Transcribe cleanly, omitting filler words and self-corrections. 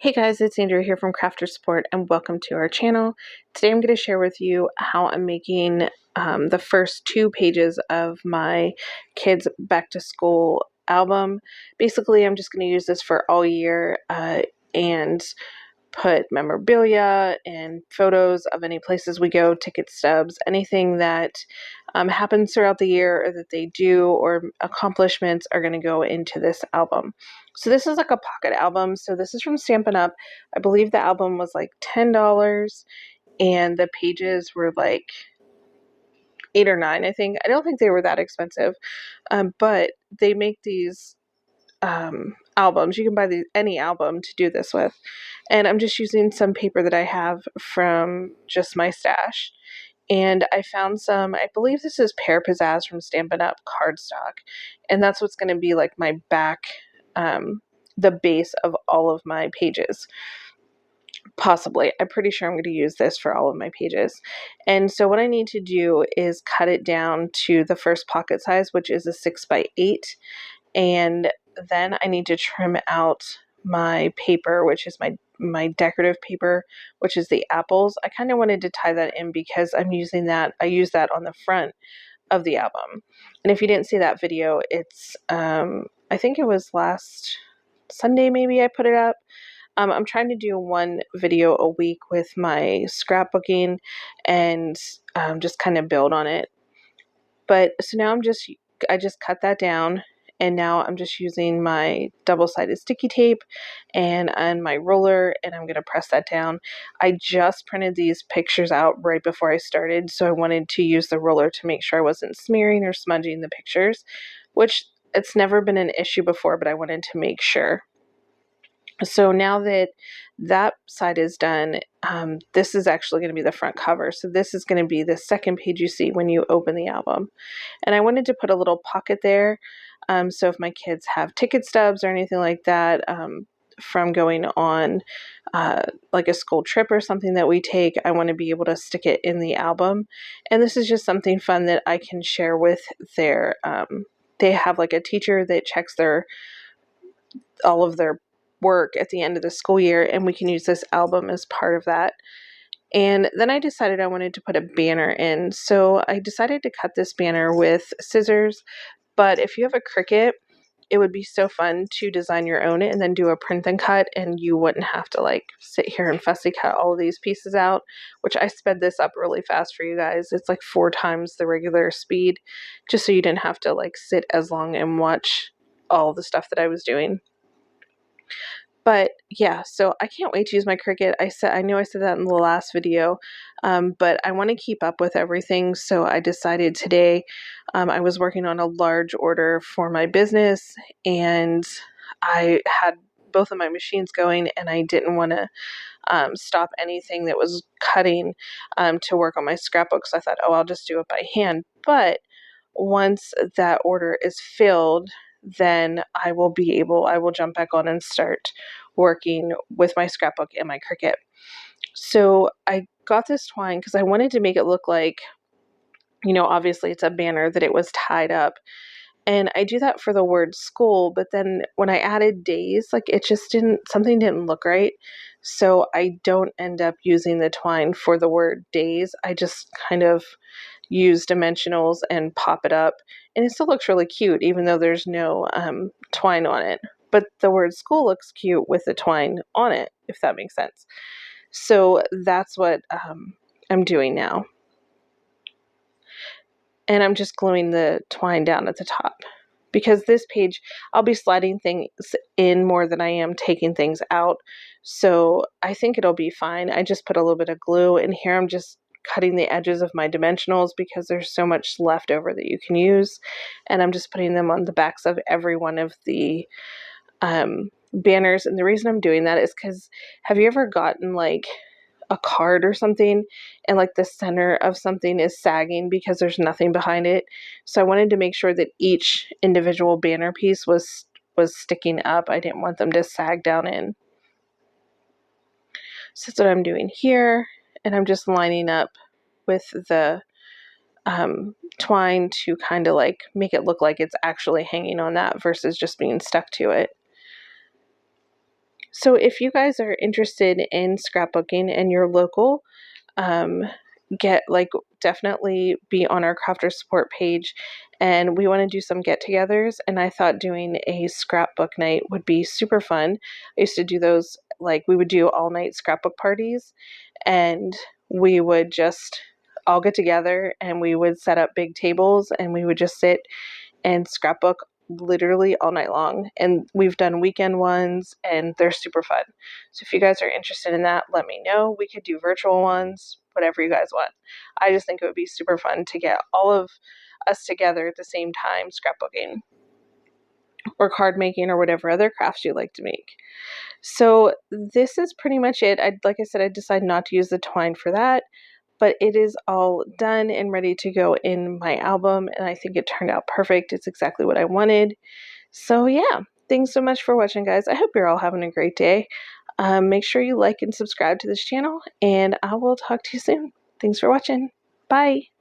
Hey guys, it's Andrea here from Crafter Support and welcome to our channel. Today I'm going to share with you how I'm making the first 2 pages of my kids' back to school album. Basically, I'm just going to use this for all year and put memorabilia and photos of any places we go, ticket stubs, anything that happens throughout the year or that they do or accomplishments are going to go into this album. So this is like a pocket album. So this is from Stampin' Up. I believe the album was like $10 and the pages were like 8 or 9, I think. I don't think they were that expensive, but they make these albums. You can buy any album to do this with. And I'm just using some paper that I have from just my stash. And I found some, I believe this is Pear Pizzazz from Stampin' Up cardstock. And that's what's going to be like my back, the base of all of my pages. Possibly. I'm pretty sure I'm going to use this for all of my pages. And so what I need to do is cut it down to the first pocket size, which is a 6x8. And then I need to trim out my paper, which is my decorative paper, which is the apples. I kind of wanted to tie that in because I'm using that. I use that on the front of the album. And if you didn't see that video, it's I think it was last Sunday maybe I put it up. I'm trying to do 1 video a week with my scrapbooking and just kind of build on it. But so now I just cut that down. And now I'm just using my double-sided sticky tape and my roller, and I'm going to press that down. I just printed these pictures out right before I started, so I wanted to use the roller to make sure I wasn't smearing or smudging the pictures, which it's never been an issue before, but I wanted to make sure. So now that that side is done, this is actually going to be the front cover. So this is going to be the second page you see when you open the album. And I wanted to put a little pocket there. So if my kids have ticket stubs or anything like that from going on like a school trip or something that we take, I want to be able to stick it in the album. And this is just something fun that I can share with their, they have like a teacher that checks all of their work at the end of the school year, and we can use this album as part of that. And then I decided I wanted to put a banner in. So I decided to cut this banner with scissors, but if you have a Cricut, it would be so fun to design your own and then do a print and cut, and you wouldn't have to like sit here and fussy cut all of these pieces out, which I sped this up really fast for you guys. It's like 4 times the regular speed, just so you didn't have to like sit as long and watch all the stuff that I was doing. But yeah, so I can't wait to use my Cricut. I know I said that in the last video, but I want to keep up with everything. So I decided today, I was working on a large order for my business, and I had both of my machines going, and I didn't want to stop anything that was cutting to work on my scrapbook. So I thought, oh, I'll just do it by hand. But once that order is filled, then I will jump back on and start working with my scrapbook and my Cricut. So I got this twine because I wanted to make it look like, obviously it's a banner that it was tied up. And I do that for the word school, but then when I added days, like something didn't look right. So I don't end up using the twine for the word days. I just kind of use dimensionals and pop it up, and it still looks really cute even though there's no twine on it. But the word school looks cute with the twine on it, if that makes sense. So that's what I'm doing now. And I'm just gluing the twine down at the top, because this page I'll be sliding things in more than I am taking things out. So I think it'll be fine. I just put a little bit of glue, and here I'm just cutting the edges of my dimensionals because there's so much left over that you can use. And I'm just putting them on the backs of every one of the banners. And the reason I'm doing that is because, have you ever gotten like a card or something and like the center of something is sagging because there's nothing behind it? So I wanted to make sure that each individual banner piece was sticking up. I didn't want them to sag down in. So that's what I'm doing here. And I'm just lining up with the twine to kind of like make it look like it's actually hanging on that versus just being stuck to it. So if you guys are interested in scrapbooking and you're local, definitely be on our crafter support page, and we want to do some get-togethers, and I thought doing a scrapbook night would be super fun. I used to do those, like we would do all night scrapbook parties, and we would just all get together and we would set up big tables and we would just sit and scrapbook literally all night long. And we've done weekend ones and they're super fun. So if you guys are interested in that, let me know. We could do virtual ones, whatever you guys want. I just think it would be super fun to get all of us together at the same time scrapbooking or card making or whatever other crafts you like to make. So this is pretty much it. Like I said, I decided not to use the twine for that, but it is all done and ready to go in my album, and I think it turned out perfect. It's exactly what I wanted. So yeah, thanks so much for watching, guys. I hope you're all having a great day. Make sure you like and subscribe to this channel, and I will talk to you soon. Thanks for watching. Bye.